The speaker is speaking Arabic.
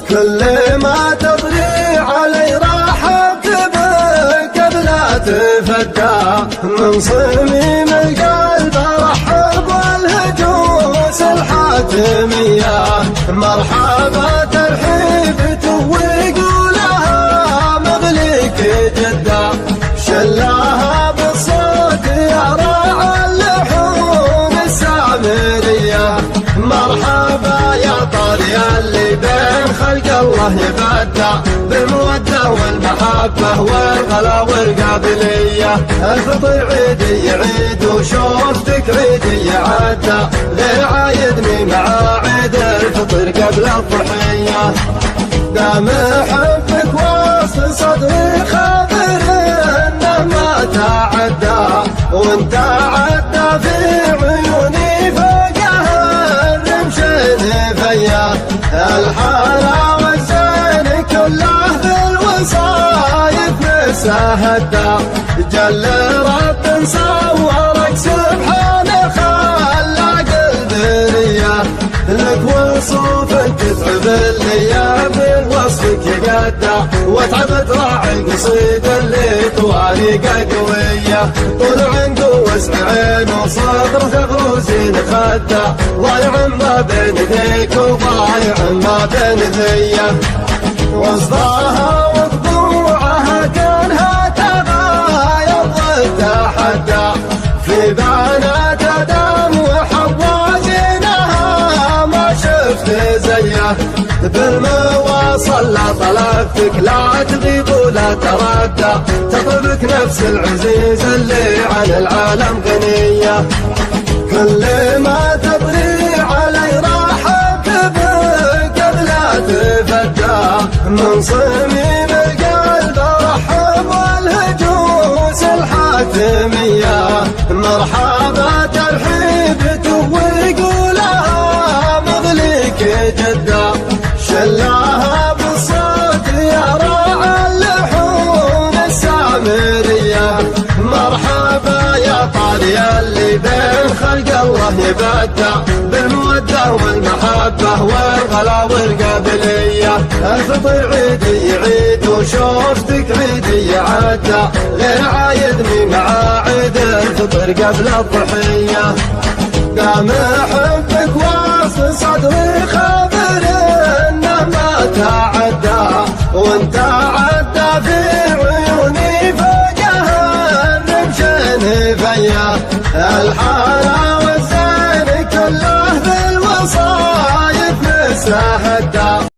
كل ما تطري علي رحبت بك قبل تفدى من صميم القلب ارحب والهجوس الحاتمية مرحبا ترحيب ويقولها مغليك جدة شلاها بالصوت يا راعى اللحوم السامرية مرحبا يا طاري اللي بين خلق الله يبدع بالمودة والمحبة والغلا والقابلية الفطر عيدي عيد وشوفتك عيدي عدى غير عايدني مع عيد الفطر قبل الضحية دام حبك وسط صدري خاطر انه ما تعدى وانت عدى في عيوني فوقها الرمشين فيا الحلا والزين كله بالوصايف مسهدى جل رب صورك سبحانه خلق البريه لك وصوف تتعب اللي بالوصفك يقدع وتعب راعي القصيد اللي طواريقه قويه طول عنده وسع عين وصدر ثغروزين خدع ضايع ما بين ذيك وضايع ما بين ذيه وصداها وطبوعها كانها تغاير وتحدى في بنات ادم وحواء زينها ما شفت زيه بالمواصل لا طلبتك لا تغيب ولا تردى تطلبك نفس العزيز اللي عن العالم غنيه كل ما تطري علي رحبت بك قبل تفدى من صميم القلب ارحب والهجوس الحاتمية مرحبا ترحيب ويقولها مغليك جدة شلاها بالصوت يا راعى اللحوم السامرية مرحبا يا طاري اللي بين خلق الله يبدع بالمودة والمحبة والغلا والقابلية الفطر عيدي عيد وشوفتك عيدي عدى غير عايدني مع عيد الفطر قبل الضحية دام حبك وسط صدري خبر انه ما تعدى وانت